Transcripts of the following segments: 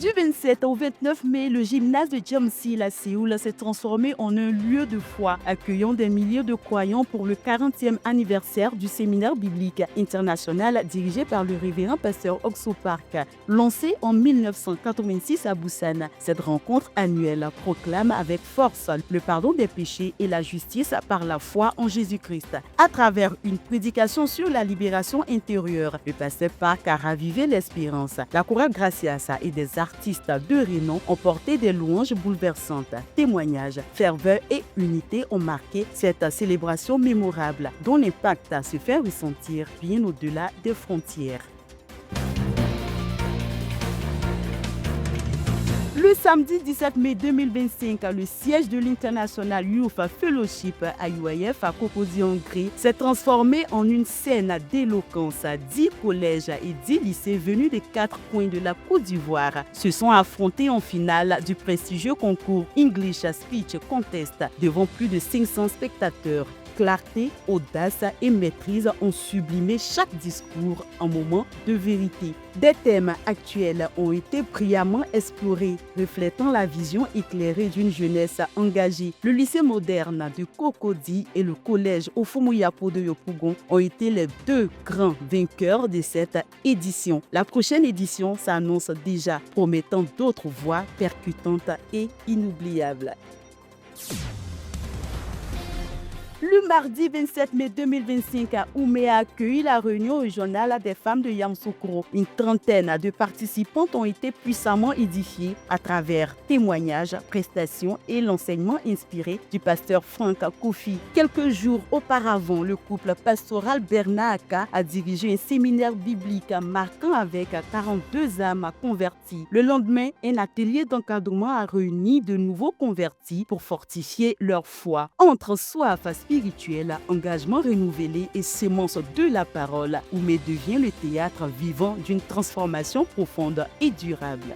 Du 27 au 29 mai, le gymnase de Jamsil à Séoul s'est transformé en un lieu de foi, accueillant des milliers de croyants pour le 40e anniversaire du séminaire biblique international dirigé par le révérend pasteur Okso Park. Lancé en 1986 à Busan, cette rencontre annuelle proclame avec force le pardon des péchés et la justice par la foi en Jésus-Christ. À travers une prédication sur la libération intérieure, le pasteur Park a ravivé l'espérance. La chorale Gracias et des artistes de renom ont porté des louanges bouleversantes. Témoignages, ferveur et unité ont marqué cette célébration mémorable dont l'impact se fait ressentir bien au-delà des frontières. Le samedi 17 mai 2025, le siège de l'International Youth Fellowship à UIF à Cocody, Hongrie, s'est transformé en une scène d'éloquence. 10 collèges et 10 lycées venus des 4 coins de la Côte d'Ivoire se sont affrontés en finale du prestigieux concours English Speech Contest devant plus de 500 spectateurs. Clarté, audace et maîtrise ont sublimé chaque discours en moment de vérité. Des thèmes actuels ont été brillamment explorés, reflétant la vision éclairée d'une jeunesse engagée. Le lycée moderne de Cocody et le collège Ofumuyapo de Yopougon ont été les deux grands vainqueurs de cette édition. La prochaine édition s'annonce déjà, promettant d'autres voix percutantes et inoubliables. Le mardi 27 mai 2025, Oumé a accueilli la réunion régionale des femmes de Yamoussoukro. Une trentaine de participantes ont été puissamment édifiées à travers témoignages, prestations et l'enseignement inspiré du pasteur Frank Kofi. Quelques jours auparavant, le couple pastoral Bernard Aka a dirigé un séminaire biblique marquant avec 42 âmes converties. Le lendemain, un atelier d'encadrement a réuni de nouveaux convertis pour fortifier leur foi. Entre soif spirituel, engagement renouvelé et sémence de la parole, Oumé devient le théâtre vivant d'une transformation profonde et durable.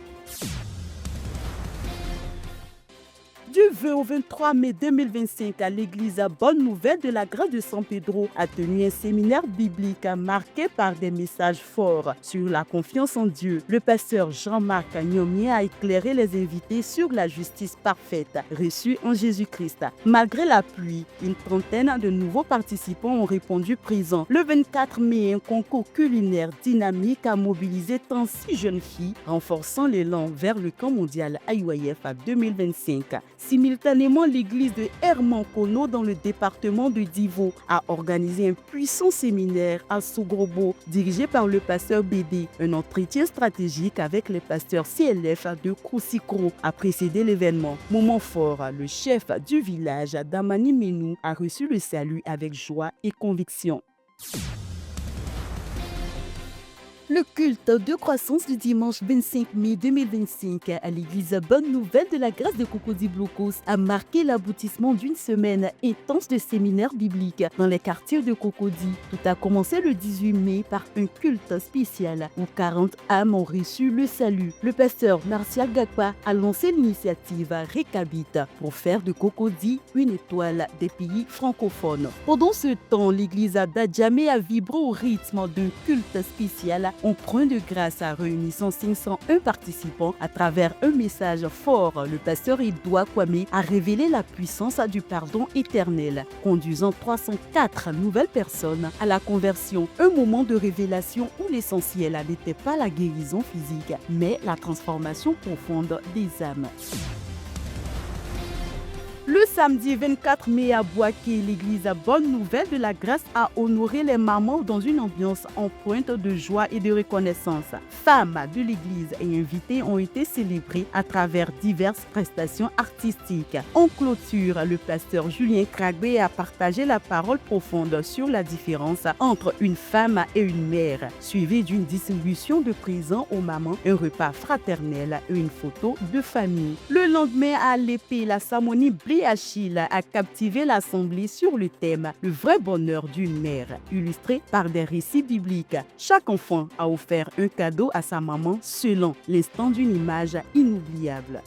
Du 20 au 23 mai 2025, à l'église Bonne Nouvelle de la Grâce de San Pedro a tenu un séminaire biblique marqué par des messages forts sur la confiance en Dieu. Le pasteur Jean-Marc Gnomier a éclairé les invités sur la justice parfaite reçue en Jésus-Christ. Malgré la pluie, une trentaine de nouveaux participants ont répondu présents. Le 24 mai, un concours culinaire dynamique a mobilisé 36 jeunes filles, renforçant l'élan vers le camp mondial AUIF à 2025. Simultanément, l'église de Herman-Kono dans le département de Divo a organisé un puissant séminaire à Sogrobo dirigé par le pasteur BD. Un entretien stratégique avec les pasteurs CLF de Kousikro a précédé l'événement. Moment fort, le chef du village d'Amani Menou a reçu le salut avec joie et conviction. Le culte de croissance du dimanche 25 mai 2025 à l'église Bonne Nouvelle de la Grâce de Cocody Blocos a marqué l'aboutissement d'une semaine intense de séminaires bibliques dans les quartiers de Cocody. Tout a commencé le 18 mai par un culte spécial où 40 âmes ont reçu le salut. Le pasteur Martial Gakpa a lancé l'initiative Récabit pour faire de Cocody une étoile des pays francophones. Pendant ce temps, l'église d'Adjamé a vibré au rythme d'un culte spécial empreint de grâce à réunissant 501 participants à travers un message fort. Le pasteur Edouard Kwame a révélé la puissance du pardon éternel, conduisant 304 nouvelles personnes à la conversion. Un moment de révélation où l'essentiel n'était pas la guérison physique, mais la transformation profonde des âmes. Le samedi 24 mai à Boaké, l'église Bonne Nouvelle de la Grâce a honoré les mamans dans une ambiance en pointe de joie et de reconnaissance. Femmes de l'église et invités ont été célébrées à travers diverses prestations artistiques. En clôture, le pasteur Julien Kragbe a partagé la parole profonde sur la différence entre une femme et une mère, suivie d'une distribution de présents aux mamans, un repas fraternel et une photo de famille. Le lendemain à l'épée, la Samonie Achille a captivé l'assemblée sur le thème « Le vrai bonheur d'une mère », illustré par des récits bibliques. Chaque enfant a offert un cadeau à sa maman selon l'instant d'une image inoubliable.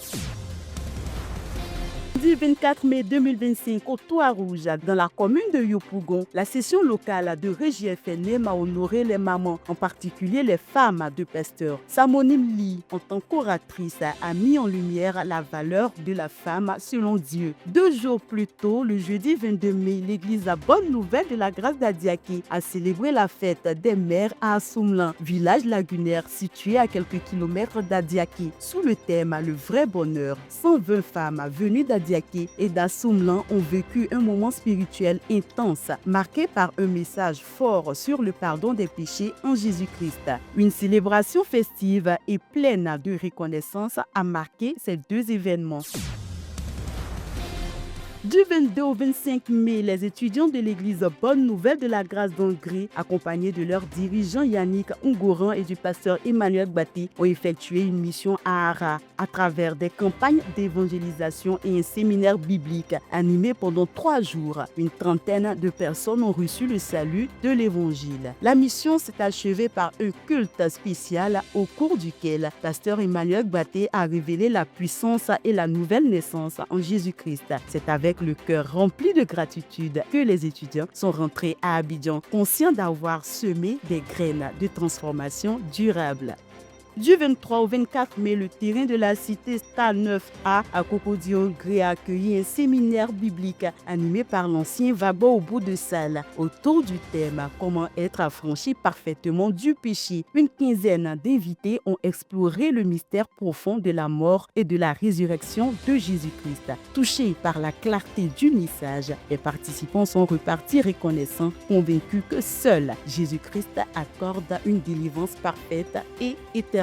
Du 24 mai 2025 au Toit-Rouge, dans la commune de Yopougon, la session locale de Régie FNM a honoré les mamans, en particulier les femmes de pasteurs. Samonime Lee, en tant qu'oratrice, a mis en lumière la valeur de la femme selon Dieu. 2 jours plus tôt, le jeudi 22 mai, l'église à Bonne Nouvelle de la Grâce d'Adiaké a célébré la fête des mères à Assoumlan, village lagunaire situé à quelques kilomètres d'Adiaké, sous le thème Le vrai bonheur. 120 femmes venues d'Adiaké et d'Assoumlan ont vécu un moment spirituel intense, marqué par un message fort sur le pardon des péchés en Jésus-Christ. Une célébration festive et pleine de reconnaissance a marqué ces 2 événements. Du 22 au 25 mai, les étudiants de l'église Bonne Nouvelle de la Grâce d'Hongrie, accompagnés de leur dirigeant Yannick Ungoran et du pasteur Emmanuel Baté, ont effectué une mission à Ara à travers des campagnes d'évangélisation et un séminaire biblique animé pendant 3 jours. Une trentaine de personnes ont reçu le salut de l'évangile. La mission s'est achevée par un culte spécial au cours duquel pasteur Emmanuel Baté a révélé la puissance et la nouvelle naissance en Jésus-Christ. C'est avec le cœur rempli de gratitude que les étudiants sont rentrés à Abidjan, conscients d'avoir semé des graines de transformation durable. Du 23 au 24 mai, le terrain de la cité Stade 9A à Cocody-Hongrie a accueilli un séminaire biblique animé par l'ancien Vabo au bout de salle autour du thème « Comment être affranchi parfaitement du péché ». Une quinzaine d'invités ont exploré le mystère profond de la mort et de la résurrection de Jésus-Christ. Touchés par la clarté du message, les participants sont repartis reconnaissants, convaincus que seul Jésus-Christ accorde une délivrance parfaite et éternelle.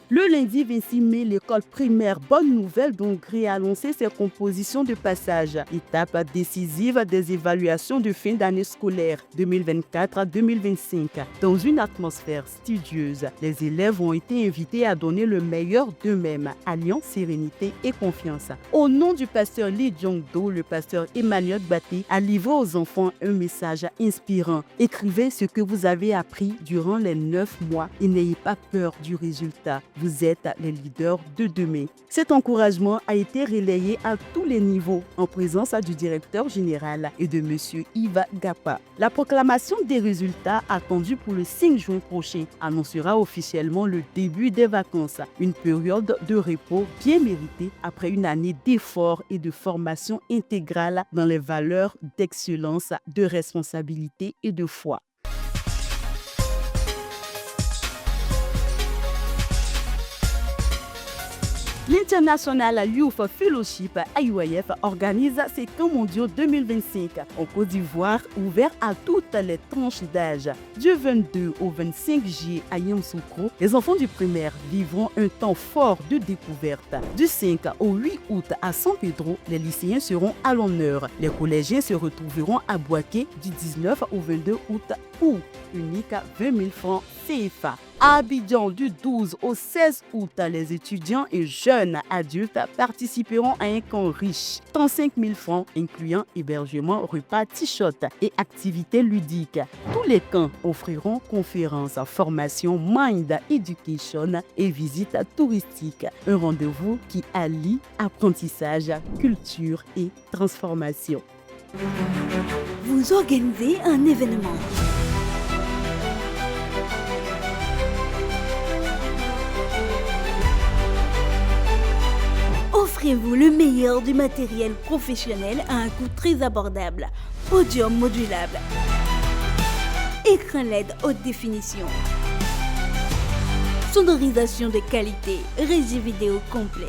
Le lundi 26 mai, l'école primaire Bonne Nouvelle d'Hongrie a annoncé ses compositions de passage, étape décisive des évaluations de fin d'année scolaire 2024-2025. Dans une atmosphère studieuse, les élèves ont été invités à donner le meilleur d'eux-mêmes, alliant sérénité et confiance. Au nom du pasteur Lee Jong-do, le pasteur Emmanuel Baté a livré aux enfants un message inspirant. Écrivez ce que vous avez appris durant les 9 mois et n'ayez pas peur du résultat. Vous êtes les leaders de demain. Cet encouragement a été relayé à tous les niveaux en présence du directeur général et de M. Yves Gapa. La proclamation des résultats attendue pour le 5 juin prochain annoncera officiellement le début des vacances, une période de repos bien méritée après une année d'efforts et de formation intégrale dans les valeurs d'excellence, de responsabilité et de foi. L'International Youth Fellowship IYF organise ses camps mondiaux 2025 en Côte d'Ivoire, ouverts à toutes les tranches d'âge. Du 22 au 25 juillet à Yamoussoukro, les enfants du primaire vivront un temps fort de découverte. Du 5 au 8 août à San Pedro, les lycéens seront à l'honneur. Les collégiens se retrouveront à Boaké du 19 au 22 août pour unique 20 000 francs CFA. À Abidjan, du 12 au 16 août, les étudiants et jeunes adultes participeront à un camp riche. 35 000 francs, incluant hébergement, repas, t-shirt et activités ludiques. Tous les camps offriront conférences, formations, mind education et visites touristiques. Un rendez-vous qui allie apprentissage, culture et transformation. Vous organisez un événement. Offrez-vous le meilleur du matériel professionnel à un coût très abordable. Podium modulable. Écran LED haute définition. Sonorisation de qualité. Régie vidéo complète.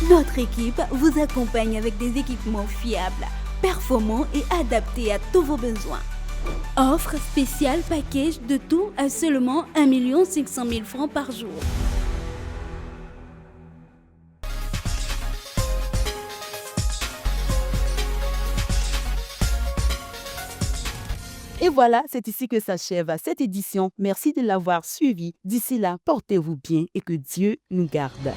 Notre équipe vous accompagne avec des équipements fiables, performants et adaptés à tous vos besoins. Offre spéciale package de tout à seulement 1 500 000 francs par jour. Et voilà, c'est ici que s'achève cette édition. Merci de l'avoir suivi. D'ici là, portez-vous bien et que Dieu nous garde.